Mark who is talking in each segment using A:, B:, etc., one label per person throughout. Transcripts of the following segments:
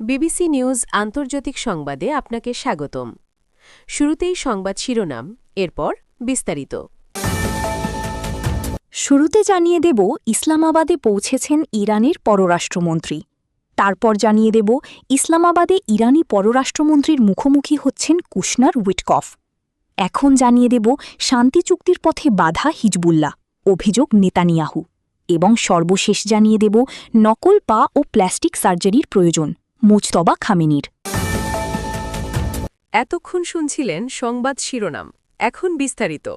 A: BBC news আন্তর্জাতিক সংবাদে আপনাকে স্বাগতম। শুরুতেই সংবাদ শিরোনাম, এরপর বিস্তারিত।
B: শুরুতে জানিয়ে দেব ইসলামাবাদে পৌঁছেছেন ইরানের পররাষ্ট্রমন্ত্রী। তারপর জানিয়ে দেব ইসলামাবাদে ইরানি পররাষ্ট্রমন্ত্রীর মুখোমুখি হচ্ছেন কুশনার উইটকফ। এখন জানিয়ে দেব শান্তি চুক্তির পথে বাধা হিজবুল্লাহ, অভিযোগ নেতানিয়াহু। এবং সর্বশেষ জানিয়ে দেব নকল পা ও প্লাস্টিক সার্জারির প্রয়োজন মুজতবা খামেনির।
A: এতক্ষণ শুনছিলেন সংবাদ শিরোনাম, এখন বিস্তারিত।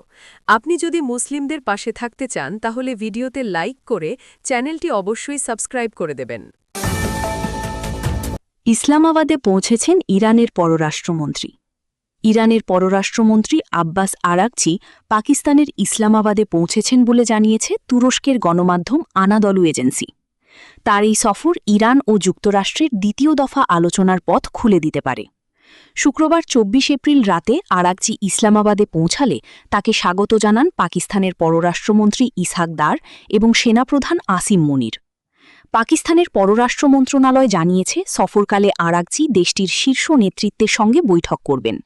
A: আপনি যদি মুসলিমদের পাশে থাকতে চান তাহলে ভিডিওতে লাইক করে চ্যানেলটি অবশ্যই সাবস্ক্রাইব করে দেবেন।
B: ইসলামাবাদে পৌঁছেছেন ইরানের পররাষ্ট্রমন্ত্রী। ইরানের পররাষ্ট্রমন্ত্রী আব্বাস আরাগচি পাকিস্তানের ইসলামাবাদে পৌঁছেছেন বলে জানিয়েছে তুরস্কের গণমাধ্যম আনাদলু এজেন্সি। তার এই সফর ইরান ও যুক্তরাষ্ট্রের দ্বিতীয় দফা আলোচনার পথ খুলে দিতে পারে। শুক্রবার ২৪ এপ্রিল রাতে আরাগচি ইসলামাবাদে পৌঁছালে তাকে স্বাগত জানান পাকিস্তানের পররাষ্ট্রমন্ত্রী ইসহাক দার এবং সেনাপ্রধান আসিম মনির। পাকিস্তানের পররাষ্ট্র মন্ত্রণালয় জানিয়েছে সফরকালে আরাগচি দেশটির শীর্ষ নেতৃত্বের সঙ্গে বৈঠক করবেন,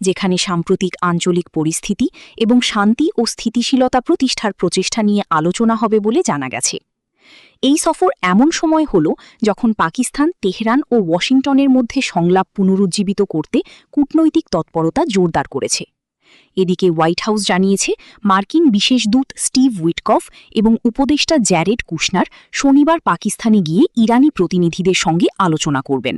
B: যেখানে সাম্প্রতিক আঞ্চলিক পরিস্থিতি এবং শান্তি ও স্থিতিশীলতা প্রতিষ্ঠার প্রচেষ্টা নিয়ে আলোচনা হবে বলে জানা গেছে। এই সফর এমন সময় হল যখন পাকিস্তান তেহরান ও ওয়াশিংটনের মধ্যে সংলাপ পুনরুজ্জীবিত করতে কূটনৈতিক তৎপরতা জোরদার করেছে। এদিকে হোয়াইট হাউস জানিয়েছে মার্কিন বিশেষ দূত স্টিভ উইটকফ এবং উপদেষ্টা জ্যারেড কুশনার শনিবার পাকিস্তানে গিয়ে ইরানি প্রতিনিধিদের সঙ্গে আলোচনা করবেন।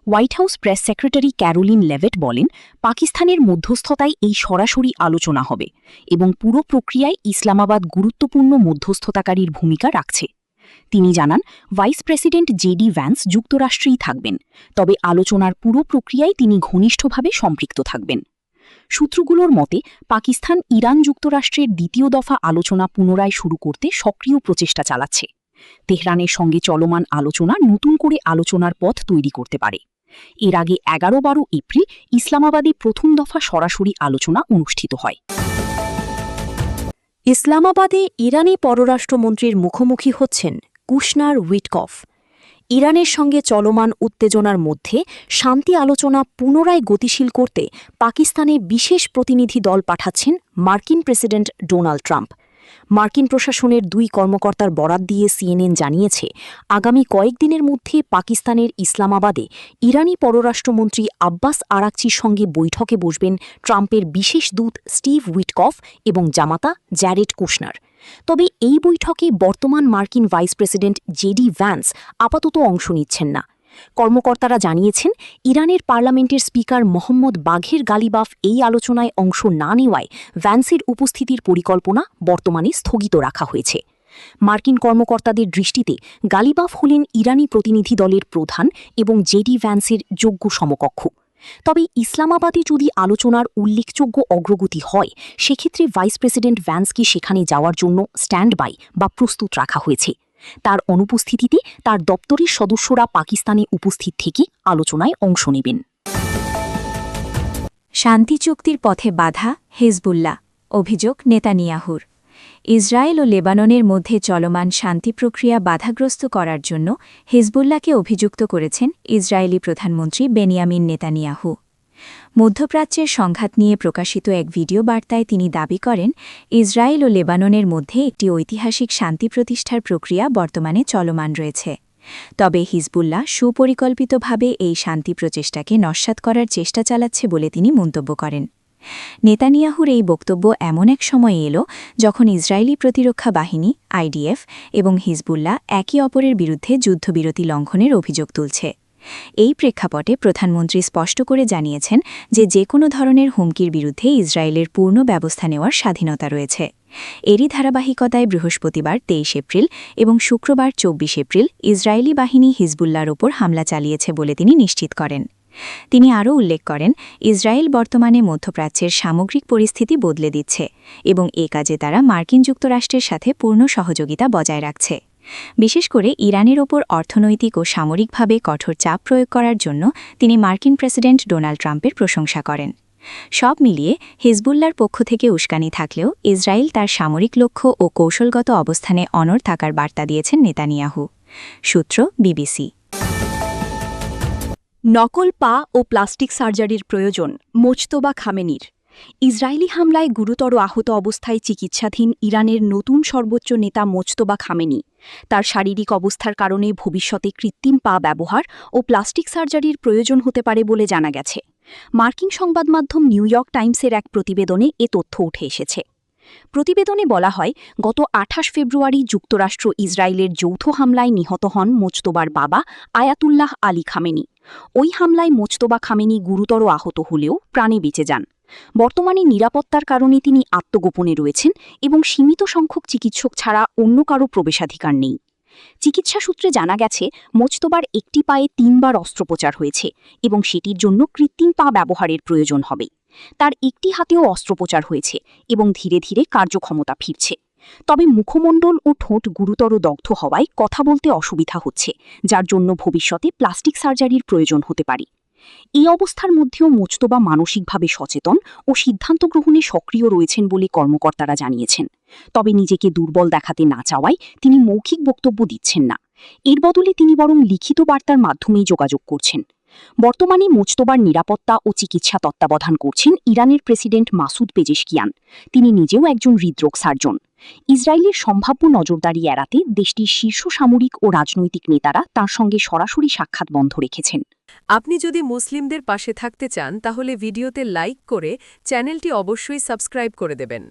B: White House press secretary Karoline Leavitt বলেন, পাকিস্তানের মধ্যস্থতায় এই সরাসরি আলোচনা হবে এবং পুরো প্রক্রিয়ায় ইসলামাবাদ গুরুত্বপূর্ণ মধ্যস্থতাকারীর ভূমিকা রাখছে। তিনি জানান, ভাইস প্রেসিডেন্ট জেডি ভ্যান্স যুক্তরাষ্ট্রেই থাকবেন, তবে আলোচনার পুরো প্রক্রিয়ায় তিনি ঘনিষ্ঠভাবে সম্পৃক্ত থাকবেন। সূত্রগুলোর মতে পাকিস্তান ইরান যুক্তরাষ্ট্রের দ্বিতীয় দফা আলোচনা পুনরায় শুরু করতে সক্রিয় প্রচেষ্টা চালাচ্ছে। তেহরানের সঙ্গে চলমান আলোচনা নতুন করে আলোচনার পথ তৈরি করতে পারে। এর আগে ১১-১২ এপ্রিল ইসলামাবাদে প্রথম দফা সরাসরি আলোচনা অনুষ্ঠিত হয়। ইসলামাবাদে ইরানি পররাষ্ট্রমন্ত্রীর মুখোমুখি হচ্ছেন কুশনার উইটকফ। ইরানের সঙ্গে চলমান উত্তেজনার মধ্যে শান্তি আলোচনা পুনরায় গতিশীল করতে পাকিস্তানে বিশেষ প্রতিনিধি দল পাঠাচ্ছেন মার্কিন প্রেসিডেন্ট ডোনাল্ড ট্রাম্প। মার্কিন প্রশাসনের ২ কর্মকর্তার বরাত দিয়ে সিএনএন জানিয়েছে, আগামী কয়েকদিনের মধ্যে পাকিস্তানের ইসলামাবাদে ইরানি পররাষ্ট্রমন্ত্রী আব্বাস আরাগচির সঙ্গে বৈঠকে বসবেন ট্রাম্পের বিশেষ দূত স্টিভ উইটকফ এবং জামাতা জ্যারেড কুশনার। তবে এই বৈঠকে বর্তমান মার্কিন ভাইস প্রেসিডেন্ট জেডি ভ্যান্স আপাতত অংশ নিচ্ছেন না। কর্মকর্তারা জানিয়েছেন, ইরানের পার্লামেন্টের স্পিকার মোহাম্মদ বাঘের গালিবাফ এই আলোচনায় অংশ না নেওয়ায় ভ্যান্সের উপস্থিতির পরিকল্পনা বর্তমানে স্থগিত রাখা হয়েছে। মার্কিন কর্মকর্তাদের দৃষ্টিতে গালিবাফ হলেন ইরানি প্রতিনিধি দলের প্রধান এবং জেডি ভ্যান্সের যোগ্য সমকক্ষ। তবে ইসলামাবাদে যদি আলোচনার উল্লেখযোগ্য অগ্রগতি হয়, সেক্ষেত্রে ভাইস প্রেসিডেন্ট ভ্যান্সকে সেখানে যাওয়ার জন্য স্ট্যান্ড বাই বা প্রস্তুত রাখা হয়েছে। তার অনুপস্থিতিতে তার দপ্তরের সদস্যরা পাকিস্তানে উপস্থিত থেকে আলোচনায় অংশ নেবেন। শান্তি চুক্তির পথে বাধা হিজবুল্লাহ, অভিযোগ নেতানিয়াহুর। ইসরায়েল ও লেবাননের মধ্যে চলমান শান্তি প্রক্রিয়া বাধাগ্রস্ত করার জন্য হিজবুল্লাহকে অভিযুক্ত করেছেন ইসরায়েলি প্রধানমন্ত্রী বেনিয়ামিন নেতানিয়াহু। মধ্যপ্রাচ্যের সংঘাত নিয়ে প্রকাশিত এক ভিডিও বার্তায় তিনি দাবি করেন, ইসরায়েল ও লেবাননের মধ্যে একটি ঐতিহাসিক শান্তি প্রতিষ্ঠার প্রক্রিয়া বর্তমানে চলমান রয়েছে। তবে হিজবুল্লাহ সুপরিকল্পিতভাবে এই শান্তি প্রচেষ্টাকে নস্যাৎ করার চেষ্টা চালাচ্ছে বলে তিনি মন্তব্য করেন। নেতানিয়াহুর এই বক্তব্য এমন এক সময়ে এলো যখন ইসরায়েলি প্রতিরক্ষা বাহিনী আইডিএফ এবং হিজবুল্লাহ একে অপরের বিরুদ্ধে যুদ্ধবিরতি লঙ্ঘনের অভিযোগ তুলছে। এই প্রেক্ষাপটে প্রধানমন্ত্রী স্পষ্ট করে জানিয়েছেন যে কোনো ধরনের হুমকির বিরুদ্ধে ইসরায়েলের পূর্ণ ব্যবস্থা নেওয়ার স্বাধীনতা রয়েছে। এরই ধারাবাহিকতায় বৃহস্পতিবার ২৩ এপ্রিল এবং শুক্রবার ২৪ এপ্রিল ইসরায়েলি বাহিনী হিজবুল্লাহর ওপর হামলা চালিয়েছে বলে তিনি নিশ্চিত করেন। তিনি আরও উল্লেখ করেন, ইসরায়েল বর্তমানে মধ্যপ্রাচ্যের সামগ্রিক পরিস্থিতি বদলে দিচ্ছে এবং এ কাজে তারা মার্কিন যুক্তরাষ্ট্রের সাথে পূর্ণ সহযোগিতা বজায় রাখছে। বিশেষ করে ইরানের ওপর অর্থনৈতিক ও সামরিকভাবে কঠোর চাপ প্রয়োগ করার জন্য তিনি মার্কিন প্রেসিডেন্ট ডোনাল্ড ট্রাম্পের প্রশংসা করেন। সব মিলিয়ে হিজবুল্লাহর পক্ষ থেকে উস্কানি থাকলেও ইসরায়েল তার সামরিক লক্ষ্য ও কৌশলগত অবস্থানে অনড় থাকার বার্তা দিয়েছেন নেতানিয়াহু। সূত্র বিবিসি। নকল পা ও প্লাস্টিক সার্জারির প্রয়োজন মোজতবা খামেনির। ইসরায়েলি হামলায় গুরুতর আহত অবস্থায় চিকিৎসাধীন ইরানের নতুন সর্বোচ্চ নেতা মোজতবা খামেনি তার শারীরিক অবস্থার কারণে ভবিষ্যতে কৃত্রিম পা ব্যবহার ও প্লাস্টিক সার্জারির প্রয়োজন হতে পারে বলে জানা গেছে। মার্কিন সংবাদমাধ্যম নিউ ইয়র্ক টাইমসের এক প্রতিবেদনে এ তথ্য উঠে এসেছে। প্রতিবেদনে বলা হয়, গত ২৮ ফেব্রুয়ারি যুক্তরাষ্ট্র ইসরায়েলের যৌথ হামলায় নিহত হন মোজতবার বাবা আয়াতুল্লাহ আলী খামেনি। ওই হামলায় মোজতবা খামেনি গুরুতর আহত হলেও প্রাণে বেঁচে যান। বর্তমানে নিরাপত্তার কারণে তিনি আত্মগোপনে রয়েছেন এবং সীমিত সংখ্যক চিকিৎসক ছাড়া অন্য কারও প্রবেশাধিকার নেই। চিকিৎসা সূত্রে জানা গেছে, মোজতবার একটি পায়ে ৩ বার অস্ত্রোপচার হয়েছে এবং সেটির জন্য কৃত্রিম পা ব্যবহারের প্রয়োজন হবে। তার একটি হাতেও অস্ত্রোপচার হয়েছে এবং ধীরে ধীরে কার্যক্ষমতা ফিরছে। তবে মুখমণ্ডল ও ঠোঁট গুরুতর দগ্ধ হওয়ায় কথা বলতে অসুবিধা হচ্ছে, যার জন্য ভবিষ্যতে প্লাস্টিক সার্জারির প্রয়োজন হতে পারে। এই অবস্থার মধ্যেও মোজতবা মানসিকভাবে সচেতন ও সিদ্ধান্ত গ্রহণে সক্রিয় রয়েছেন বলে কর্মকর্তারা জানিয়েছেন। তবে নিজেকে দুর্বল দেখাতে না চাওয়ায় তিনি মৌখিক বক্তব্য দিচ্ছেন না। এর বদলে তিনি বরং লিখিত বার্তার মাধ্যমেই যোগাযোগ করছেন। বর্তমানে মোজতবার নিরাপত্তা ও চিকিৎসা তত্ত্বাবধান করছেন ইরানের প্রেসিডেন্ট মাসুদ পেজেশকিয়ান। তিনি নিজেও একজন হৃদরোগ সার্জন। ইসরায়েলের সম্ভাব্য নজরদারি এড়াতে দেশটির শীর্ষ সামরিক ও রাজনৈতিক নেতারা তাঁর সঙ্গে সরাসরি সাক্ষাৎ বন্ধ রেখেছেন।
A: আপনি যদি মুসলিমদের পাশে থাকতে চান তাহলে ভিডিওতে লাইক করে চ্যানেলটি অবশ্যই সাবস্ক্রাইব করে দেবেন।